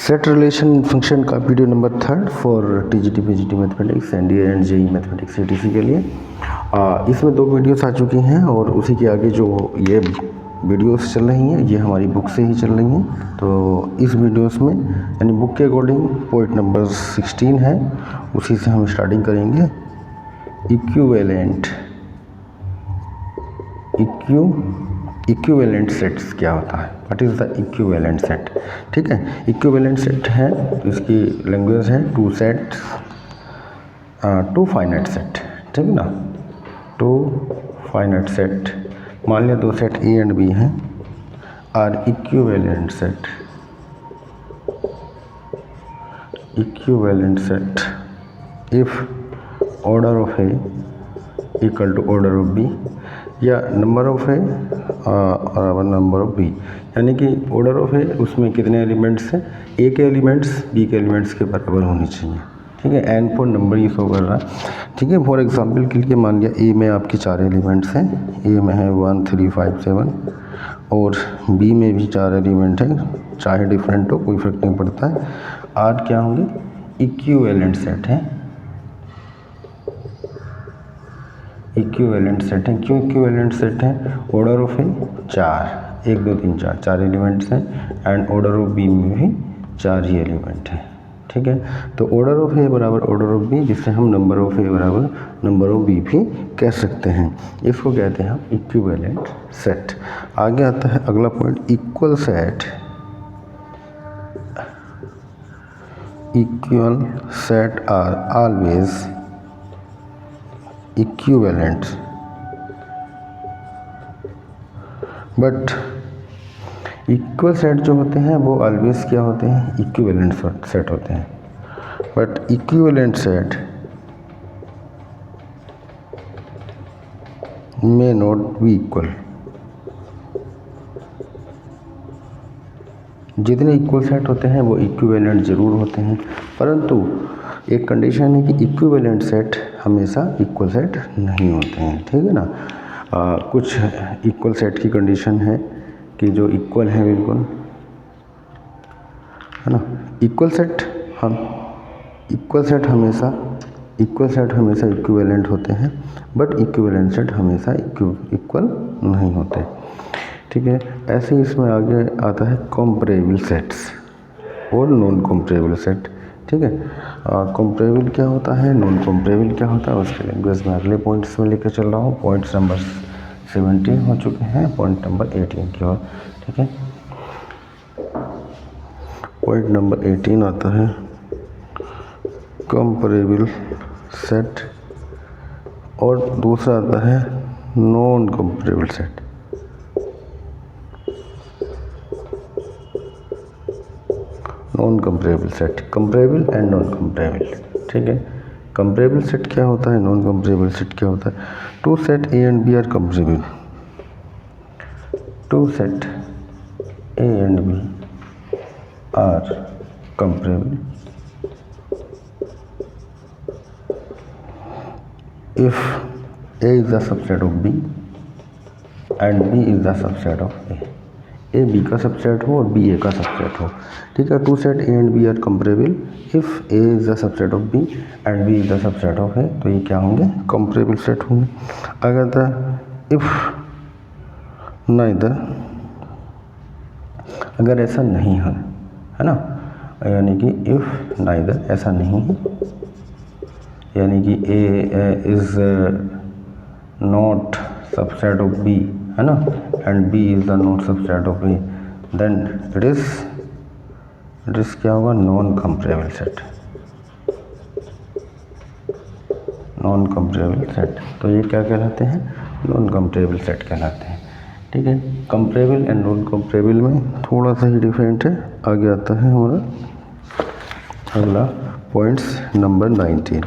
Set relation function का video number 3 for TGT PGT mathematics NDA and JEE mathematics CTC के लिए। इसमें 2 videos आ चुकी हैं और उसी के आगे जो ये वीडियोस चल रही हैं ये हमारी बुक से ही चल रही हैं। तो इस वीडियोस में यानी बुक के अकॉर्डिंग पॉइंट नंबर 16 है, उसी से हम स्टार्टिंग करेंगे। इक्विवेलेंट सेट्स क्या होता है, what is the equivalent set. ठीक है, इक्विवेलेंट सेट है, इसकी लैंग्वेज है two sets, two finite set. ठीक है ना, टू फाइनाइट सेट। मान लिया 2 सेट ए एंड बी हैं, are equivalent set. Equivalent set if order of A equal to order of B, या नंबर ऑफ ए और नंबर ऑफ बी, यानी कि ऑर्डर ऑफ ए उसमें कितने एलिमेंट्स हैं, ए के एलिमेंट्स बी के एलिमेंट्स के बराबर होनी चाहिए। ठीक है, एन फॉर नंबर ये शो कर रहा है। ठीक है, फॉर एग्जांपल के लिए मान लिया ए में आपके 4 एलिमेंट्स हैं, ए में है 1 3 5 7 और बी में भी 4 एलिमेंट हैं, चाहे डिफरेंट हो कोई फर्क नहीं पड़ता है। आर क्या होंगे, इक्विवेलेंट सेट है। इक्विवेलेंट सेट है, क्यों इक्विवेलेंट सेट है, ऑर्डर ऑफ ए 4, 1 2 3 4 एलिमेंट्स हैं एंड ऑर्डर ऑफ बी में भी 4 ही एलिमेंट हैं। ठीक है, तो ऑर्डर ऑफ ए बराबर ऑर्डर ऑफ बी, जिससे हम नंबर ऑफ ए बराबर नंबर ऑफ बी भी कह सकते हैं। इसको कहते हैं हम इक्विवेलेंट सेट। आगे आता है अगला point, equal set. Equal set are always equivalent, but equal set जो होते हैं वो ऑलवेज क्या होते हैं, इक्विवेलेंट सेट होते हैं। But equivalent set may not be equal. जितने इक्वल सेट होते हैं वो इक्विवेलेंट ज़रूर होते हैं, परंतु एक कंडीशन है कि इक्विवेलेंट सेट हमेशा इक्वल सेट नहीं होते हैं। ठीक है ना, कुछ इक्वल सेट की कंडीशन है कि जो इक्वल है बिल्कुल, है ना। इक्वल सेट हमेशा इक्विवेलेंट होते हैं, बट इक्विवेलेंट सेट हमेशा इक्वल नहीं होते। ठीक है, ऐसे ही इसमें आगे आता है कंपैरेबल सेट्स और नॉन कंपैरेबल सेट। ठीक है, कंपैरेबल क्या होता है, नॉन कंपैरेबल क्या होता है, उसके लैंग्वेज में अगले पॉइंट्स में लेकर चल रहा हूँ। पॉइंट्स नंबर 17 हो चुके हैं, पॉइंट नंबर 18 की ओर। ठीक है, पॉइंट नंबर 18 आता है कंपैरेबल सेट और दूसरा आता है non comparable set. Non comparable set, comparable and non comparable. ठीक है, कंपैरेबल सेट क्या होता है, नॉन कंपैरेबल सेट क्या होता है। Two set A and B are comparable. Two set A and B are comparable if A is the subset of B and B is the subset of A B का subset हो और B A का subset हो। ठीक है, two set A and B are comparable if A is the subset of B and B is the subset of A, तो ये क्या होंगे, कंपैरेबल सेट होंगे। अगर इफ नाइदर, अगर ऐसा नहीं है ना, यानी कि इफ नाइदर ऐसा नहीं है, यानी कि A is not subset of B, है ना, and B is the not subset of A, then it is क्या होगा, non comparable set. Non comparable set, तो ये क्या कहलाते हैं, नॉन कंपैरेबल सेट कहलाते हैं। ठीक है, कंपैरेबल एंड नॉन कंपैरेबल में थोड़ा सा ही डिफरेंट है। आगे आता है हमारा अगला पॉइंट्स नंबर 19।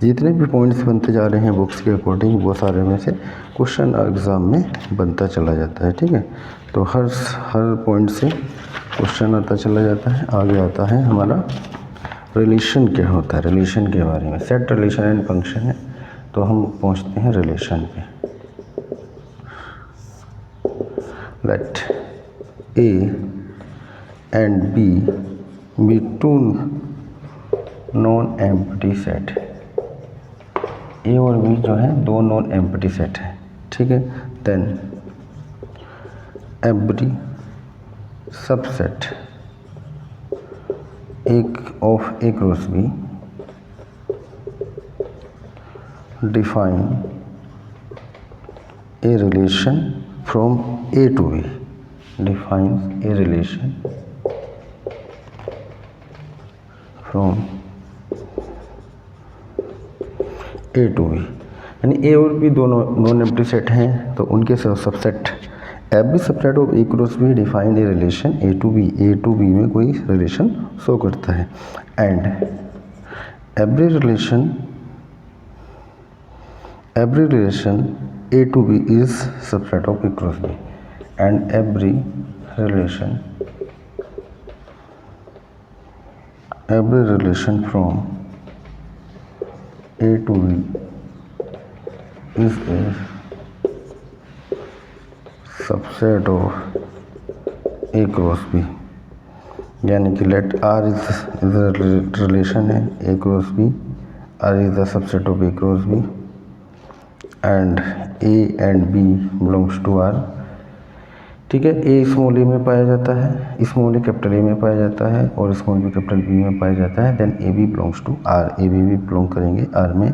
जितने भी पॉइंट्स बनते जा रहे हैं बुक्स के अकॉर्डिंग, वो सारे में से क्वेश्चन एग्ज़ाम में बनता चला जाता है। ठीक है, तो हर पॉइंट से क्वेश्चन आता चला जाता है। आगे आता है हमारा रिलेशन क्या होता है, रिलेशन के बारे में। सेट रिलेशन एंड फंक्शन है, तो हम पहुंचते हैं रिलेशन पे। Let A and B B two non empty set, A और बी जो है दो नॉन एम्प्टी सेट है, ठीक है। देन एवरी सबसेट एक of A cross B define a relation from A to B, define a relation from A to B, यानी A और बी दोनों नॉन एम्प्टी सेट हैं तो उनके subset every subset of A cross B define a relation A to B में कोई relation show करता है। And every relation A to B is subset of A cross B, and every relation from A to B is a subset of A cross B, यानी कि let R is relation है A cross B, R is the subset of A cross B and A and B belongs to R, ठीक है। A small ए में पाया जाता है, small A capital A में पाया जाता है और स्मॉल बी कैपिटल बी में पाया जाता है। Then A B belongs to R, A B भी बिलोंग करेंगे आर में।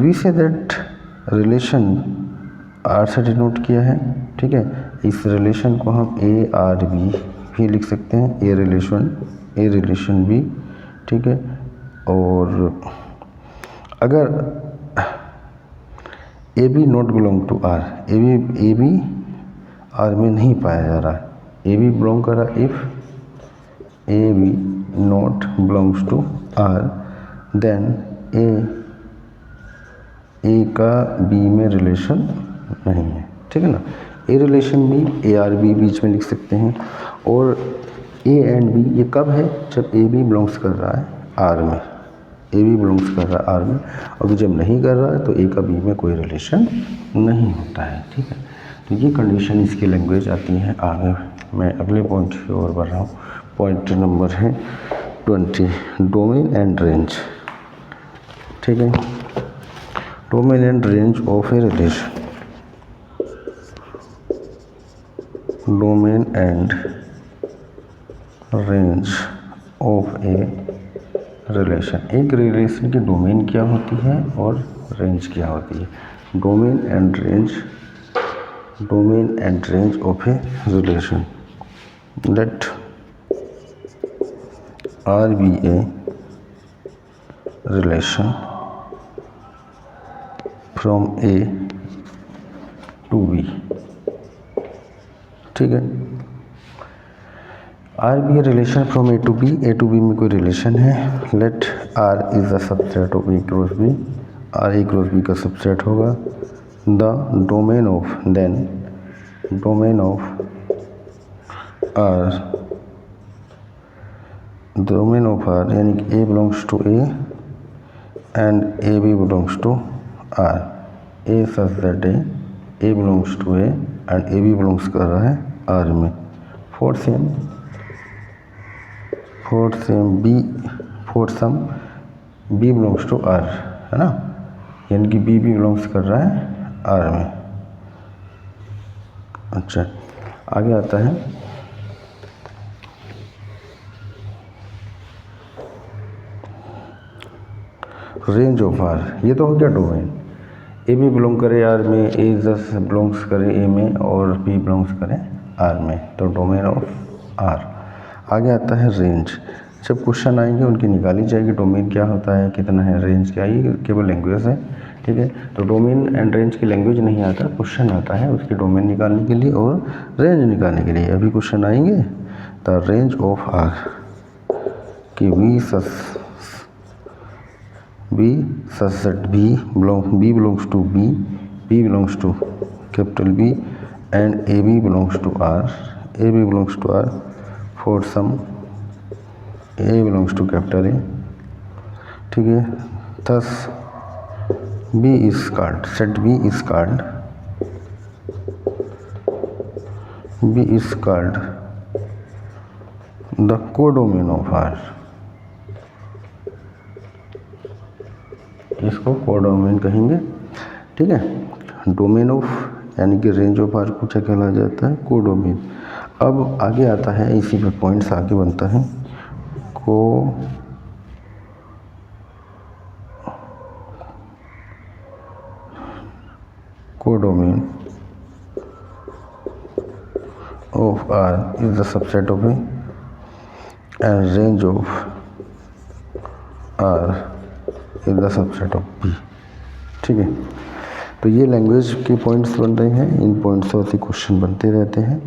We say that relation R से डिनोट किया है, ठीक है। इस रिलेशन को हम ए आर बी भी लिख सकते हैं, ए रिलेशन बी, ठीक है। और अगर A B not belong to R, A B R में नहीं पाया जा रहा, ए बी बिलोंग कर रहा, if A B not belongs to R then A का बी में रिलेशन नहीं है, ठीक है ना। A relation B A R B बीच में लिख सकते हैं। और ए एंड बी ये कब है, जब ए बी बिलोंग्स कर रहा है आर में, ए बी बिलोंग्स कर रहा है आर में, और जब नहीं कर रहा है तो ए का बी में कोई रिलेशन नहीं होता है, ठीक है। तो ये कंडीशन इसकी लैंग्वेज आती है। आगे मैं अगले पॉइंट की ओर बढ़ रहा हूँ। पॉइंट नंबर है 20, डोमेन एंड रेंज, ठीक है। Domain and range of a relation, domain and range of a relation, एक रिलेशन की डोमेन क्या होती है और रेंज क्या होती है। Domain and range of a relation, let R be a relation from A to B, ठीक है। R be a relation from A to B में कोई रिलेशन है। Let R is the subset of A cross B, R A cross B का subset होगा। The domain of R यानी कि A belongs to A and A B belongs to R, A such that A belongs to A and A B belongs कर रहा है R में। For some B belongs to R, है ना, यानी कि बी बिलोंग्स कर रहा है आर में। अच्छा, आगे आता है रेंज ऑफ आर। ये तो हो गया डोमेन, ए बी बिलोंग करे आर में, ए जस्ट बिलोंग्स करे ए में और बी बिलोंग्स करे आर में, तो डोमेन ऑफ आर। आगे आता है रेंज। जब क्वेश्चन आएंगे उनकी निकाली जाएगी डोमेन क्या होता है, कितना है, रेंज क्या है, ये केवल लैंग्वेज है, ठीक है। तो डोमेन एंड रेंज की लैंग्वेज नहीं आता, क्वेश्चन आता है उसकी डोमेन निकालने के लिए और रेंज निकालने के लिए। अभी क्वेश्चन आएंगे द रेंज ऑफ आर कि B belongs to B belongs to capital B and A B belongs to R for some A belongs to capital A, ठीक है। Thus B is called, set B is called the codomain of R, इसको codomain कहेंगे, ठीक है। Domain of यानी कि range of are को क्या कहला जाता है, कोडोमेन। अब आगे आता है, इसी पे पॉइंट्स आगे बनता है, codomain of R is the subset of A and range of R is the subset of B, ठीक है। तो ये लैंग्वेज के पॉइंट्स बन रहे हैं, इन पॉइंट्स से क्वेश्चन बनते रहते हैं।